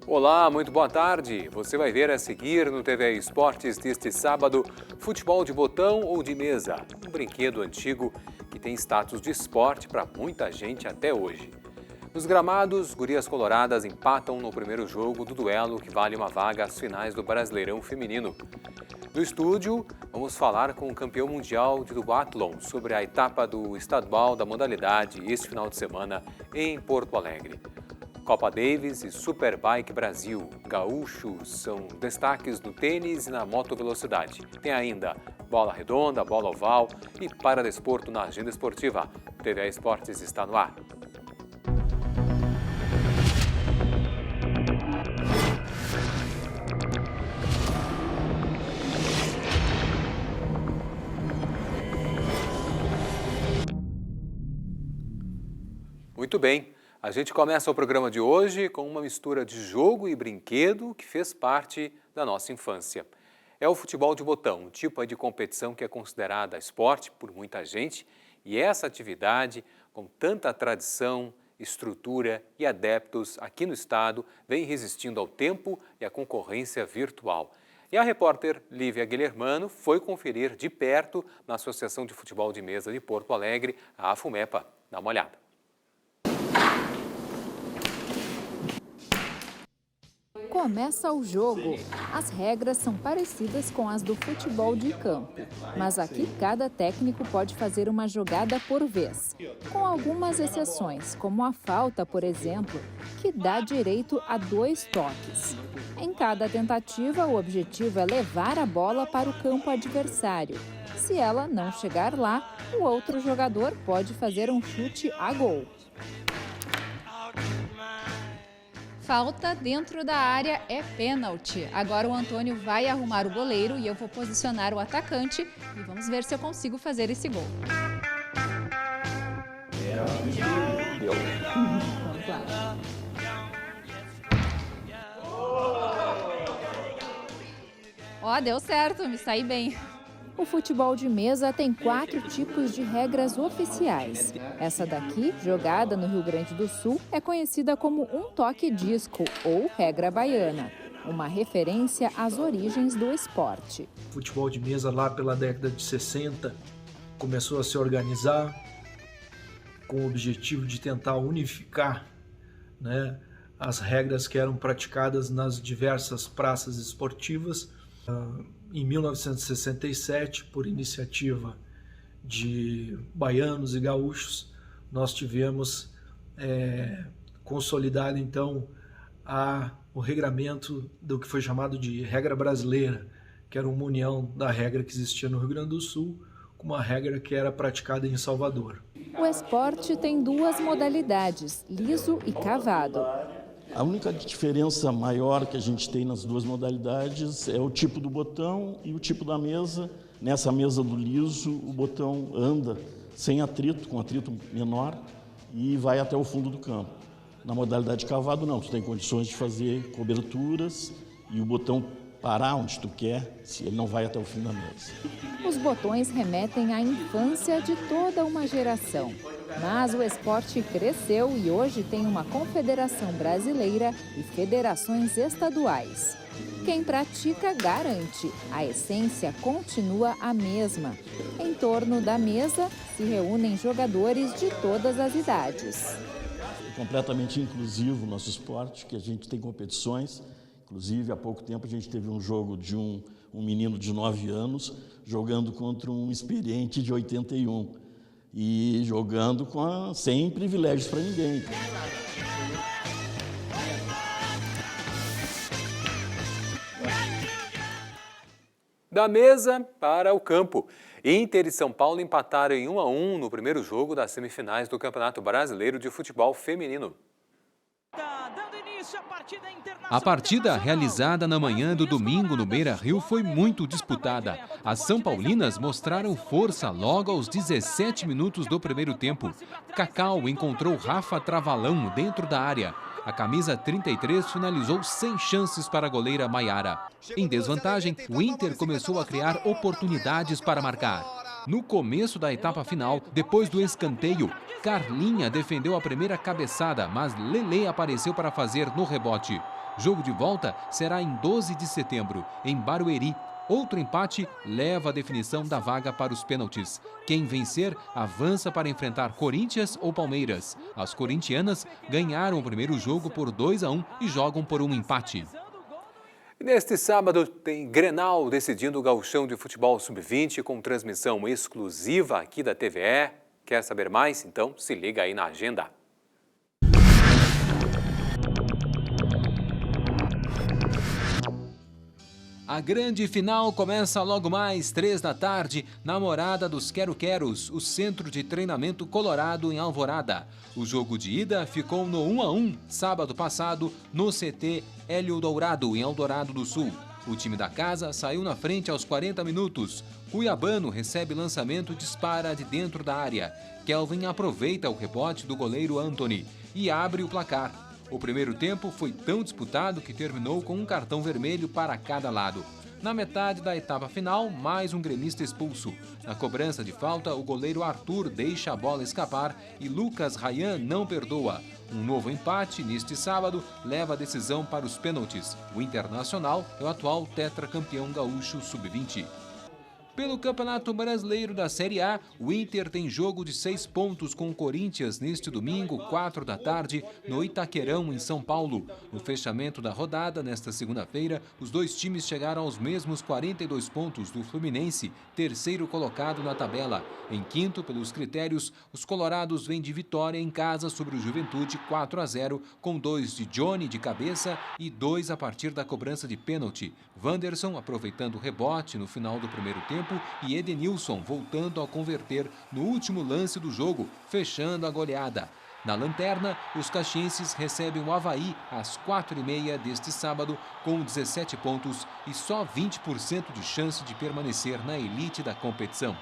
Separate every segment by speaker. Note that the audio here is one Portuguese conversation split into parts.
Speaker 1: Olá, muito boa tarde. Você vai ver a seguir no TV Esportes deste sábado futebol de botão ou de mesa, um brinquedo antigo que tem status de esporte para muita gente até hoje. Nos gramados, gurias coloradas empatam no primeiro jogo do duelo que vale uma vaga às finais do Brasileirão Feminino. No estúdio, vamos falar com o campeão mundial de duatlon sobre a etapa do estadual da modalidade este final de semana em Porto Alegre. Copa Davis e Superbike Brasil, gaúchos são destaques no tênis e na motovelocidade. Tem ainda bola redonda, bola oval e paradesporto na agenda esportiva. O TV Esportes está no ar. Muito bem. A gente começa o programa de hoje com uma mistura de jogo e brinquedo que fez parte da nossa infância. É o futebol de botão, um tipo de competição que é considerada esporte por muita gente, e essa atividade, com tanta tradição, estrutura e adeptos aqui no estado, vem resistindo ao tempo e à concorrência virtual. E a repórter Lívia Guilhermano foi conferir de perto na Associação de Futebol de Mesa de Porto Alegre, a AFUMEPA. Dá uma olhada.
Speaker 2: Começa o jogo. As regras são parecidas com as do futebol de campo, mas aqui cada técnico pode fazer uma jogada por vez, com algumas exceções, como a falta, por exemplo, que dá direito a 2 toques. Em cada tentativa, o objetivo é levar a bola para o campo adversário. Se ela não chegar lá, o outro jogador pode fazer um chute a gol.
Speaker 3: Falta dentro da área é pênalti. Agora o Antônio vai arrumar o goleiro e eu vou posicionar o atacante e vamos ver se eu consigo fazer esse gol.
Speaker 2: Vamos lá.
Speaker 3: Ó, deu certo, me saí bem.
Speaker 2: O futebol de mesa tem 4 tipos de regras oficiais. Essa daqui, jogada no Rio Grande do Sul, é conhecida como um toque disco ou regra baiana, uma referência às origens do esporte.
Speaker 4: O futebol de mesa lá pela década de 60 começou a se organizar com o objetivo de tentar unificar, né, as regras que eram praticadas nas diversas praças esportivas. Em 1967, por iniciativa de baianos e gaúchos, nós tivemos consolidado então o regramento do que foi chamado de regra brasileira, que era uma união da regra que existia no Rio Grande do Sul com uma regra que era praticada em Salvador.
Speaker 2: O esporte tem 2 modalidades, liso e cavado.
Speaker 5: A única diferença maior que a gente tem nas 2 modalidades é o tipo do botão e o tipo da mesa. Nessa mesa do liso, o botão anda sem atrito, com atrito menor, e vai até o fundo do campo. Na modalidade cavado, não, tu tem condições de fazer coberturas e o botão parar onde tu quer, se ele não vai até o fim da mesa.
Speaker 2: Os botões remetem à infância de toda uma geração. Mas o esporte cresceu e hoje tem uma confederação brasileira e federações estaduais. Quem pratica garante, a essência continua a mesma. Em torno da mesa se reúnem jogadores de todas as idades.
Speaker 5: É completamente inclusivo o nosso esporte, que a gente tem competições. Inclusive, há pouco tempo a gente teve um jogo de um menino de 9 anos jogando contra um experiente de 81. E jogando sem privilégios para ninguém.
Speaker 1: Da mesa para o campo. Inter e São Paulo empataram em 1-1 no primeiro jogo das semifinais do Campeonato Brasileiro de Futebol Feminino.
Speaker 6: A partida realizada na manhã do domingo no Beira-Rio foi muito disputada. As São Paulinas mostraram força logo aos 17 minutos do primeiro tempo. Cacau encontrou Rafa Travalão dentro da área. A camisa 33 finalizou sem chances para a goleira Maiara. Em desvantagem, o Inter começou a criar oportunidades para marcar. No começo da etapa final, depois do escanteio, Carlinha defendeu a primeira cabeçada, mas Lelê apareceu para fazer no rebote. Jogo de volta será em 12 de setembro, em Barueri. Outro empate leva a definição da vaga para os pênaltis. Quem vencer avança para enfrentar Corinthians ou Palmeiras. As corintianas ganharam o primeiro jogo por 2-1 e jogam por um empate.
Speaker 1: Neste sábado tem Grenal decidindo o Gauchão de Futebol Sub-20 com transmissão exclusiva aqui da TVE. Quer saber mais? Então se liga aí na agenda.
Speaker 6: A grande final começa logo mais 3 da tarde na Morada dos Quero-Queros, o centro de treinamento colorado em Alvorada. O jogo de ida ficou no 1-1 sábado passado no CT Hélio Dourado, em Eldorado do Sul. O time da casa saiu na frente aos 40 minutos. Cuiabano recebe lançamento e dispara de dentro da área. Kelvin aproveita o rebote do goleiro Anthony e abre o placar. O primeiro tempo foi tão disputado que terminou com um cartão vermelho para cada lado. Na metade da etapa final, mais um gremista expulso. Na cobrança de falta, o goleiro Arthur deixa a bola escapar e Lucas Rayan não perdoa. Um novo empate neste sábado leva a decisão para os pênaltis. O Internacional é o atual tetracampeão gaúcho sub-20. Pelo Campeonato Brasileiro da Série A, o Inter tem jogo de 6 pontos com o Corinthians neste domingo, 4 da tarde, no Itaquerão, em São Paulo. No fechamento da rodada, nesta segunda-feira, os dois times chegaram aos mesmos 42 pontos do Fluminense, terceiro colocado na tabela. Em quinto, pelos critérios, os colorados vêm de vitória em casa sobre o Juventude 4-0, com 2 de Johnny de cabeça e 2 a partir da cobrança de pênalti. Wanderson aproveitando o rebote no final do primeiro tempo e Edenilson voltando a converter no último lance do jogo, fechando a goleada. Na lanterna, os caxienses recebem o Avaí às 4h30 deste sábado com 17 pontos e só 20% de chance de permanecer na elite da competição.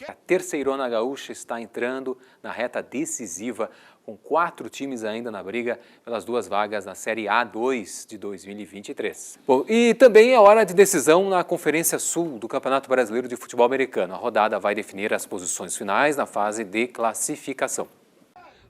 Speaker 1: A Terceirona Gaúcha está entrando na reta decisiva, com 4 times ainda na briga pelas 2 vagas na Série A2 de 2023. Bom, e também é hora de decisão na Conferência Sul do Campeonato Brasileiro de Futebol Americano. A rodada vai definir as posições finais na fase de classificação.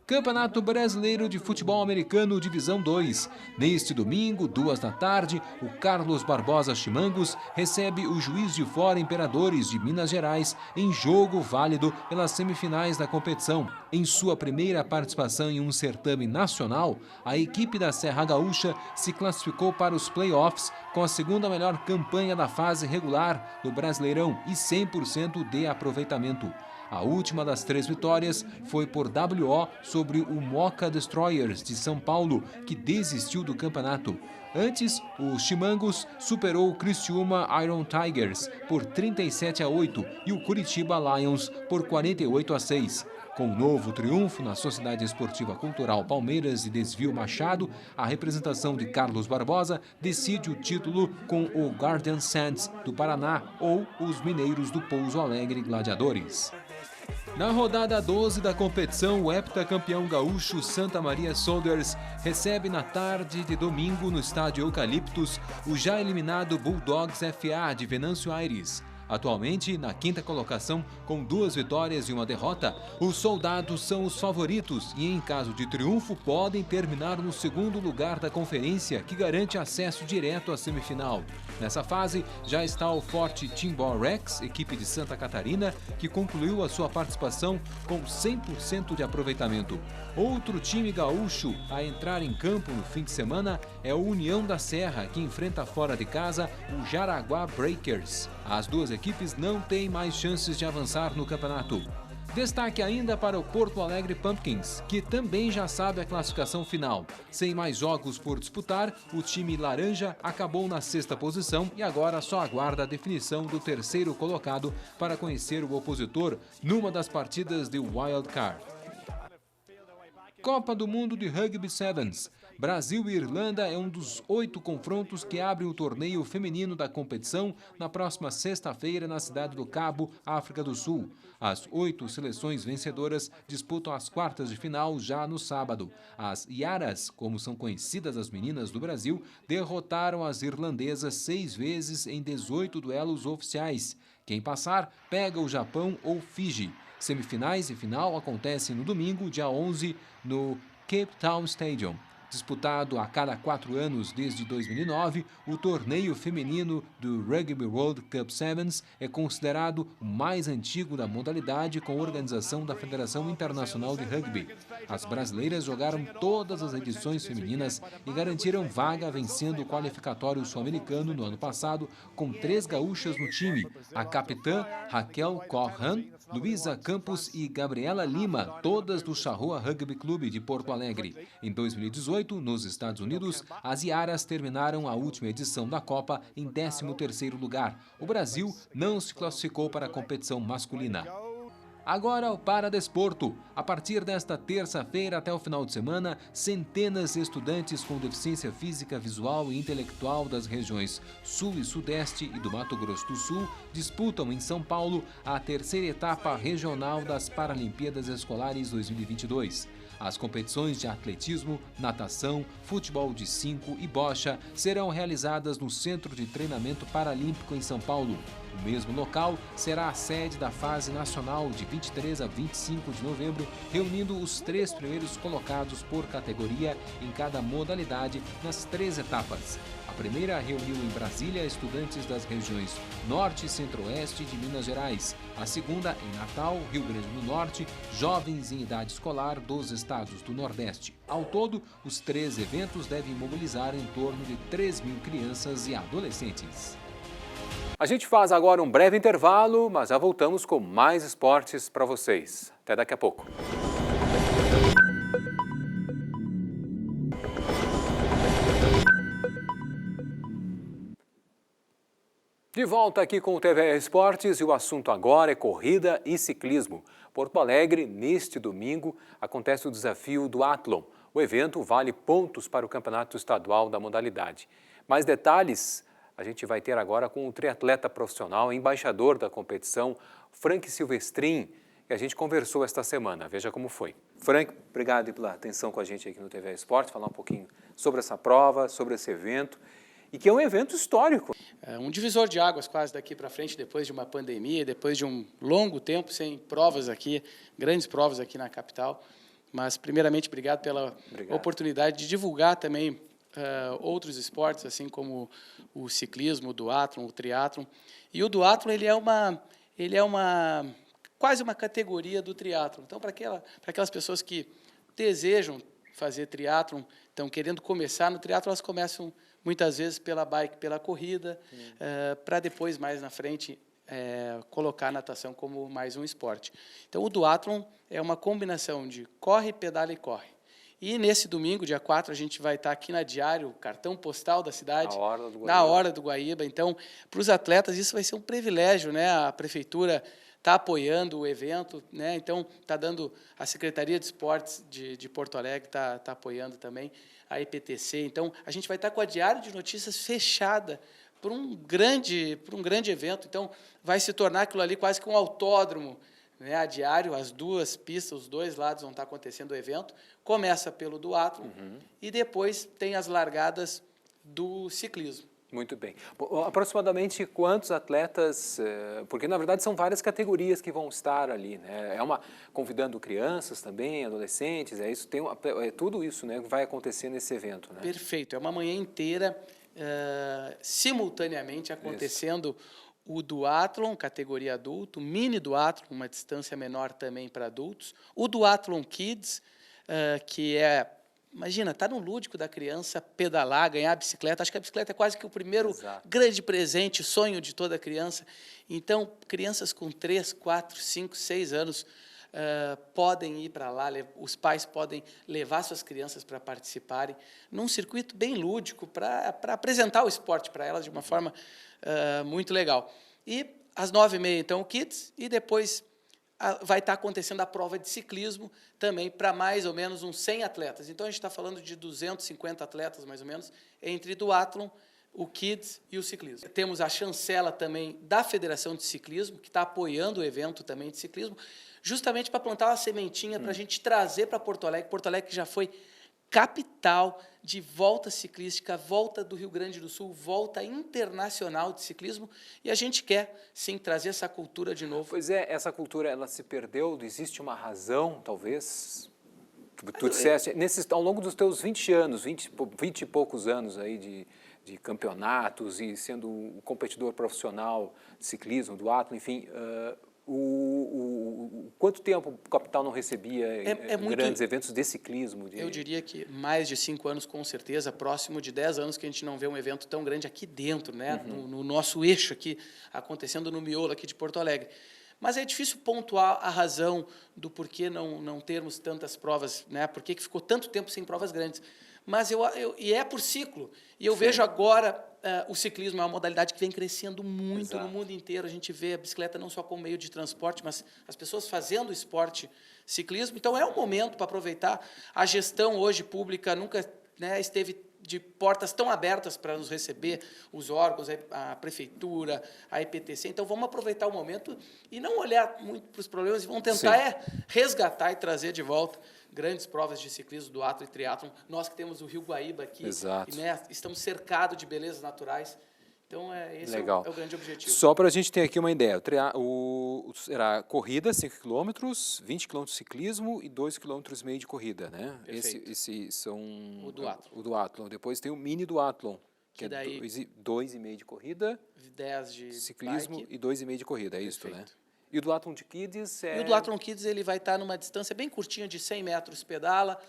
Speaker 6: Campeonato Brasileiro de Futebol Americano, Divisão 2. Neste domingo, 2 da tarde, o Carlos Barbosa Chimangos recebe o Juiz de Fora Imperadores de Minas Gerais em jogo válido pelas semifinais da competição. Em sua primeira participação em um certame nacional, a equipe da Serra Gaúcha se classificou para os playoffs com a segunda melhor campanha da fase regular do Brasileirão e 100% de aproveitamento. A última das 3 vitórias foi por WO sobre o Moca Destroyers de São Paulo, que desistiu do campeonato. Antes, o Chimangos superou o Criciúma Iron Tigers por 37-8 e o Curitiba Lions por 48-6. Com um novo triunfo na Sociedade Esportiva Cultural Palmeiras de Desvio Machado, a representação de Carlos Barbosa decide o título com o Guardian Saints do Paraná ou os mineiros do Pouso Alegre Gladiadores. Na rodada 12 da competição, o heptacampeão gaúcho Santa Maria Solders recebe na tarde de domingo no estádio Eucaliptus o já eliminado Bulldogs FA de Venâncio Aires. Atualmente, na 5ª colocação, com 2 vitórias e 1 derrota, os soldados são os favoritos e, em caso de triunfo, podem terminar no 2º lugar da conferência, que garante acesso direto à semifinal. Nessa fase, já está o forte Timbó Rex, equipe de Santa Catarina, que concluiu a sua participação com 100% de aproveitamento. Outro time gaúcho a entrar em campo no fim de semana é o União da Serra, que enfrenta fora de casa o Jaraguá Breakers. As duas equipes não têm mais chances de avançar no campeonato. Destaque ainda para o Porto Alegre Pumpkins, que também já sabe a classificação final. Sem mais jogos por disputar, o time laranja acabou na 6ª posição e agora só aguarda a definição do 3º colocado para conhecer o opositor numa das partidas de Wild Card. Copa do Mundo de Rugby Sevens. Brasil e Irlanda é um dos 8 confrontos que abrem o torneio feminino da competição na próxima sexta-feira na cidade do Cabo, África do Sul. As 8 seleções vencedoras disputam as quartas de final já no sábado. As Iaras, como são conhecidas as meninas do Brasil, derrotaram as irlandesas 6 vezes em 18 duelos oficiais. Quem passar, pega o Japão ou Fiji. Semifinais e final acontecem no domingo, dia 11, no Cape Town Stadium. Disputado a cada 4 anos desde 2009, o torneio feminino do Rugby World Cup Sevens é considerado o mais antigo da modalidade com organização da Federação Internacional de Rugby. As brasileiras jogaram todas as edições femininas e garantiram vaga vencendo o qualificatório sul-americano no ano passado com 3 gaúchas no time, a capitã Raquel Corran, Luísa Campos e Gabriela Lima, todas do Charrua Rugby Clube de Porto Alegre. Em 2018, nos Estados Unidos, as Iaras terminaram a última edição da Copa em 13º lugar. O Brasil não se classificou para a competição masculina. Agora o Paradesporto. A partir desta terça-feira até o final de semana, centenas de estudantes com deficiência física, visual e intelectual das regiões Sul e Sudeste e do Mato Grosso do Sul disputam em São Paulo a 3ª etapa regional das Paralimpíadas Escolares 2022. As competições de atletismo, natação, futebol de 5 e bocha serão realizadas no Centro de Treinamento Paralímpico em São Paulo. O mesmo local será a sede da fase nacional de 23 a 25 de novembro, reunindo os 3 primeiros colocados por categoria em cada modalidade nas 3 etapas. A primeira reuniu em Brasília estudantes das regiões Norte e Centro-Oeste de Minas Gerais. A segunda, em Natal, Rio Grande do Norte, jovens em idade escolar dos estados do Nordeste. Ao todo, os 3 eventos devem mobilizar em torno de 3.000 crianças e adolescentes.
Speaker 1: A gente faz agora um breve intervalo, mas já voltamos com mais esportes para vocês. Até daqui a pouco. De volta aqui com o TVE Esportes e o assunto agora é corrida e ciclismo. Porto Alegre, neste domingo, acontece o desafio do Duathlon. O evento vale pontos para o campeonato estadual da modalidade. Mais detalhes a gente vai ter agora com o triatleta profissional, embaixador da competição, Frank Silvestrin, que a gente conversou esta semana. Veja como foi. Frank, obrigado pela atenção com a gente aqui no TVE Esportes, falar um pouquinho sobre essa prova, sobre esse evento, e que é um evento histórico.
Speaker 7: É um divisor de águas quase daqui para frente, depois de uma pandemia, depois de um longo tempo sem provas aqui, grandes provas aqui na capital. Mas, primeiramente, obrigado pela oportunidade de divulgar também outros esportes, assim como o ciclismo, o duatlon, o triatlon. E o duatlon, ele é quase uma categoria do triatlon. Então, para aquelas pessoas que desejam fazer triatlon, estão querendo começar no triatlon, elas começam muitas vezes pela bike, pela corrida, para depois, mais na frente, colocar a natação como mais um esporte. Então, o duatlon é uma combinação de corre, pedala e corre. E nesse domingo, dia 4, a gente vai estar aqui na Diário, o cartão postal da cidade, na hora do Guaíba. Então, para os atletas, isso vai ser um privilégio, né? A prefeitura está apoiando o evento, né? Então, está dando, a Secretaria de Esportes de Porto Alegre está apoiando também, a EPTC. Então, a gente vai estar com a Diário de Notícias fechada para um grande evento. Então, vai se tornar aquilo ali quase que um autódromo, né, a Diário, as 2 pistas, os 2 lados vão estar acontecendo o evento. Começa pelo duatlon e depois tem as largadas do ciclismo.
Speaker 1: Muito bem. Aproximadamente quantos atletas, porque na verdade são várias categorias que vão estar ali, né? Convidando crianças também, adolescentes, tudo isso, né, vai acontecer nesse evento, né?
Speaker 7: Perfeito, é uma manhã inteira simultaneamente acontecendo isso. O duatlon, categoria adulto, mini duatlon, uma distância menor também para adultos, o duatlon kids, que imagina, está no lúdico da criança pedalar, ganhar a bicicleta. Acho que a bicicleta é quase que o primeiro grande presente, sonho de toda criança. Então, crianças com 3, 4, 5, 6 anos podem ir para lá, os pais podem levar suas crianças para participarem, num circuito bem lúdico, para apresentar o esporte para elas de uma forma muito legal. E às 9h30, então, o Kids, e depois vai estar acontecendo a prova de ciclismo também para mais ou menos uns 100 atletas. Então, a gente está falando de 250 atletas, mais ou menos, entre duatlon, o Kids e o ciclismo. Temos a chancela também da Federação de Ciclismo, que está apoiando o evento também de ciclismo, justamente para plantar uma sementinha para a gente trazer para Porto Alegre. Porto Alegre que já foi capital de volta ciclística, volta do Rio Grande do Sul, volta internacional de ciclismo, e a gente quer, sim, trazer essa cultura de novo.
Speaker 1: Pois é, essa cultura, ela se perdeu, existe uma razão, talvez? Tu disseste, ao longo dos teus 20 anos, 20 e poucos anos aí de campeonatos e sendo um competidor profissional de ciclismo, do duatlon, enfim, quanto tempo o capital não recebia grandes eventos de ciclismo?
Speaker 7: Eu diria que mais de 5 anos, com certeza, próximo de 10 anos que a gente não vê um evento tão grande aqui dentro, né? No nosso eixo aqui, acontecendo no miolo aqui de Porto Alegre. Mas é difícil pontuar a razão do porquê não termos tantas provas, né? Por que ficou tanto tempo sem provas grandes. Mas e é por ciclo. E eu vejo agora o ciclismo é uma modalidade que vem crescendo muito no mundo inteiro. A gente vê a bicicleta não só como meio de transporte, mas as pessoas fazendo esporte ciclismo. Então, é um momento para aproveitar. A gestão hoje pública nunca, né, esteve de portas tão abertas para nos receber, os órgãos, a prefeitura, a IPTC. Então, vamos aproveitar o momento e não olhar muito para os problemas e vamos tentar resgatar e trazer de volta grandes provas de ciclismo, duatlon e triatlon. Nós que temos o Rio Guaíba aqui, e, né, estamos cercados de belezas naturais. Então, esse é o grande objetivo.
Speaker 1: Só para a gente ter aqui uma ideia, será corrida, 5 km, 20 km de ciclismo e 2,5 km de corrida, né? Esse são
Speaker 7: o duatlon.
Speaker 1: O duatlon. Depois tem o mini duatlon, que
Speaker 7: daí,
Speaker 1: é 2,5 de corrida,
Speaker 7: 10 de
Speaker 1: ciclismo
Speaker 7: bike,
Speaker 1: e 2,5 de corrida, é isso, né? E o duatlon de Kids
Speaker 7: E o duatlon Kids ele vai estar numa distância bem curtinha de 100 metros pedala,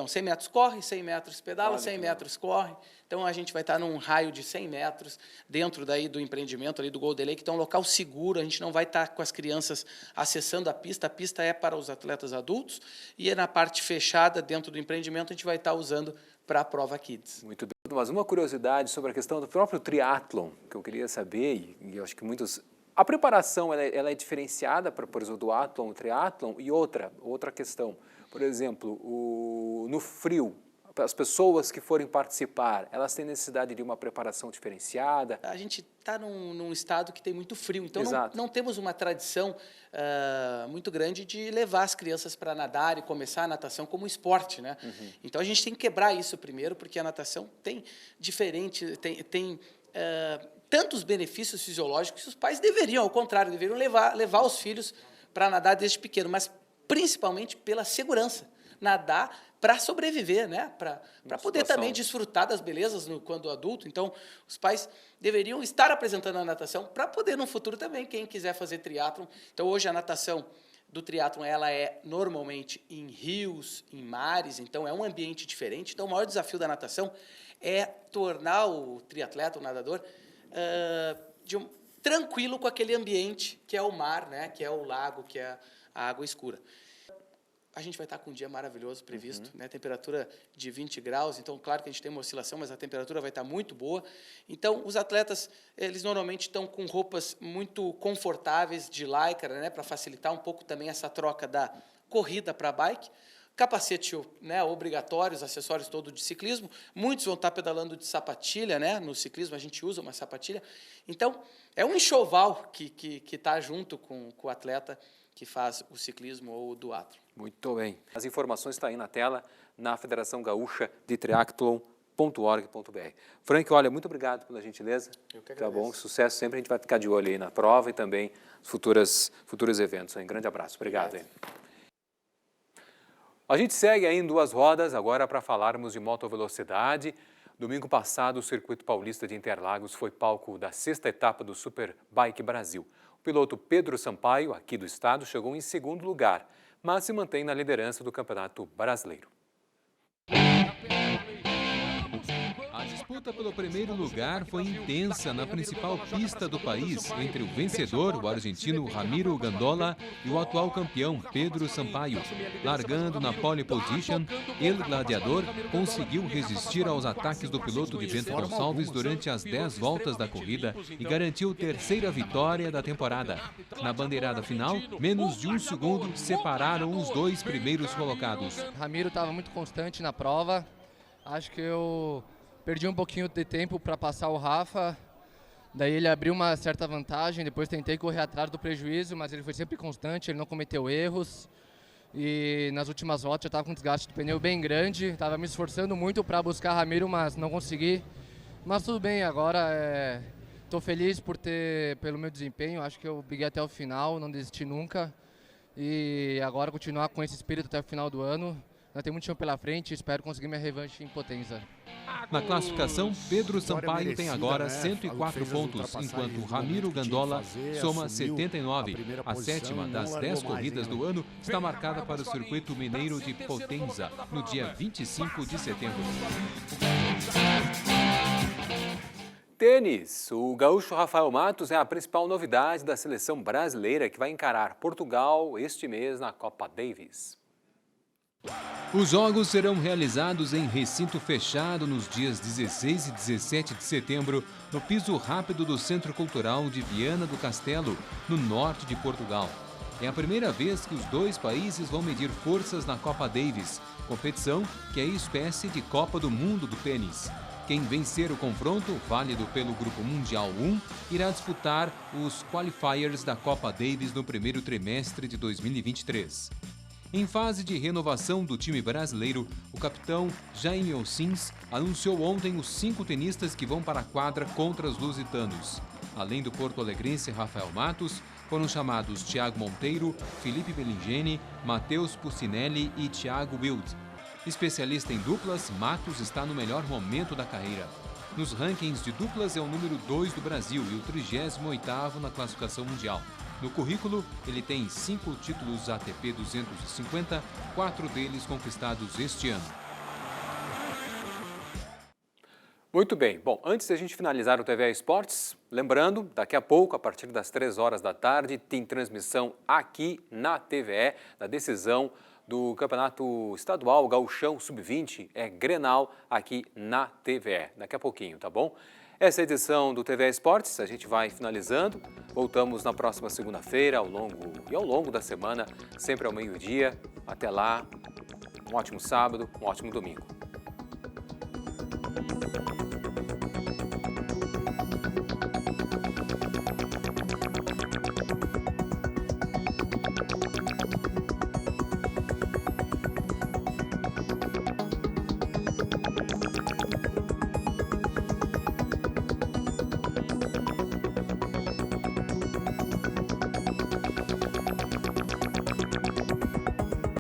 Speaker 7: 100 metros corre, 100 metros pedala, 100 metros corre. Então, a gente vai estar num raio de 100 metros dentro daí do empreendimento ali do Golden Lake, que é um local seguro. A gente não vai estar com as crianças acessando a pista é para os atletas adultos, e na parte fechada dentro do empreendimento a gente vai estar usando para a prova Kids.
Speaker 1: Muito bem. Mas uma curiosidade sobre a questão do próprio triatlon, que eu queria saber, e eu acho que muitos... A preparação ela é diferenciada para, por exemplo, o duatlon, o triatlon, e outra questão. Por exemplo, no frio, as pessoas que forem participar, elas têm necessidade de uma preparação diferenciada?
Speaker 7: A gente está num estado que tem muito frio, então não temos uma tradição muito grande de levar as crianças para nadar e começar a natação como esporte, né? Então, a gente tem que quebrar isso primeiro, porque a natação tem tantos benefícios fisiológicos que os pais deveriam, ao contrário, deveriam levar os filhos para nadar desde pequeno, mas principalmente pela segurança. Nadar para sobreviver, né? Para poder também desfrutar das belezas quando adulto. Então, os pais deveriam estar apresentando a natação para poder, no futuro também, quem quiser fazer triatlon. Então, hoje, a natação do triatlon ela é normalmente em rios, em mares, então é um ambiente diferente. Então, o maior desafio da natação é tornar o triatleta, o nadador, tranquilo com aquele ambiente que é o mar, né? Que é o lago, que é a água escura. A gente vai estar com um dia maravilhoso previsto, né? Temperatura de 20 graus, então, claro que a gente tem uma oscilação, mas a temperatura vai estar muito boa. Então, os atletas, eles normalmente estão com roupas muito confortáveis de lycra, né? Para facilitar um pouco também essa troca da corrida para a bike. Capacete, né, obrigatório, os acessórios todos de ciclismo. Muitos vão estar pedalando de sapatilha, né? No ciclismo a gente usa uma sapatilha. Então, é um enxoval que está junto com o atleta que faz o ciclismo ou o duatlon.
Speaker 1: Muito bem. As informações estão aí na tela, na Federação Gaúcha de Triatlon.org.br. Frank, olha, muito obrigado pela gentileza.
Speaker 7: Eu que agradeço.
Speaker 1: Tá bom, sucesso sempre. A gente vai ficar de olho aí na prova e também futuros eventos. Um grande abraço. Obrigado. A gente segue aí em duas rodas agora para falarmos de motovelocidade. Domingo passado, o Circuito Paulista de Interlagos foi palco da 6ª etapa do Superbike Brasil. O piloto Pedro Sampaio, aqui do estado, chegou em 2º lugar, mas se mantém na liderança do Campeonato Brasileiro.
Speaker 6: A disputa pelo primeiro lugar foi intensa na principal pista do país, entre o vencedor, o argentino Ramiro Gandola, e o atual campeão, Pedro Sampaio. Largando na pole position, El Gladiador conseguiu resistir aos ataques do piloto de Bento Gonçalves durante as 10 voltas da corrida e garantiu a 3ª vitória da temporada. Na bandeirada final, menos de 1 segundo separaram os 2 primeiros colocados.
Speaker 8: Ramiro estava muito constante na prova. Acho que eu perdi um pouquinho de tempo para passar o Rafa, daí ele abriu uma certa vantagem, depois tentei correr atrás do prejuízo, mas ele foi sempre constante, ele não cometeu erros. E nas últimas voltas eu estava com um desgaste do pneu bem grande, estava me esforçando muito para buscar Ramiro, mas não consegui. Mas tudo bem, agora estou feliz pelo meu desempenho, acho que eu briguei até o final, não desisti nunca. e agora continuar com esse espírito até o final do ano. Ainda tem muito chão pela frente, espero conseguir minha revanche em Potência.
Speaker 6: Na classificação, Pedro Sampaio tem agora 104 pontos, enquanto Ramiro Gandola soma 79. A sétima das 10 corridas do ano está marcada para o Circuito Mineiro de Potenza, no dia 25 de setembro.
Speaker 1: Tênis. O gaúcho Rafael Matos é a principal novidade da seleção brasileira que vai encarar Portugal este mês na Copa Davis.
Speaker 6: Os jogos serão realizados em recinto fechado nos dias 16 e 17 de setembro, no piso rápido do Centro Cultural de Viana do Castelo, no norte de Portugal. É a primeira vez que os dois países vão medir forças na Copa Davis, competição que é espécie de Copa do Mundo do tênis. Quem vencer o confronto, válido pelo Grupo Mundial 1, irá disputar os qualifiers da Copa Davis no primeiro trimestre de 2023. Em fase de renovação do time brasileiro, o capitão Jaime Ossins anunciou ontem os 5 tenistas que vão para a quadra contra os lusitanos. Além do porto-alegrense Rafael Matos, foram chamados Thiago Monteiro, Felipe Bellingeni, Matheus Puccinelli e Thiago Wild. Especialista em duplas, Matos está no melhor momento da carreira. Nos rankings de duplas é o número 2 do Brasil e o 38º na classificação mundial. No currículo, ele tem 5 títulos ATP 250, 4 deles conquistados este ano.
Speaker 1: Muito bem. Bom, antes de a gente finalizar o TVA Esportes, lembrando, daqui a pouco, a partir das 3 horas da tarde, tem transmissão aqui na TVE, da decisão do Campeonato Estadual Gauchão Sub-20, é Grenal, aqui na TVE. Daqui a pouquinho, tá bom? Essa edição do TVA Esportes, a gente vai finalizando. Voltamos na próxima segunda-feira, ao longo da semana, sempre ao meio-dia. Até lá, um ótimo sábado, um ótimo domingo.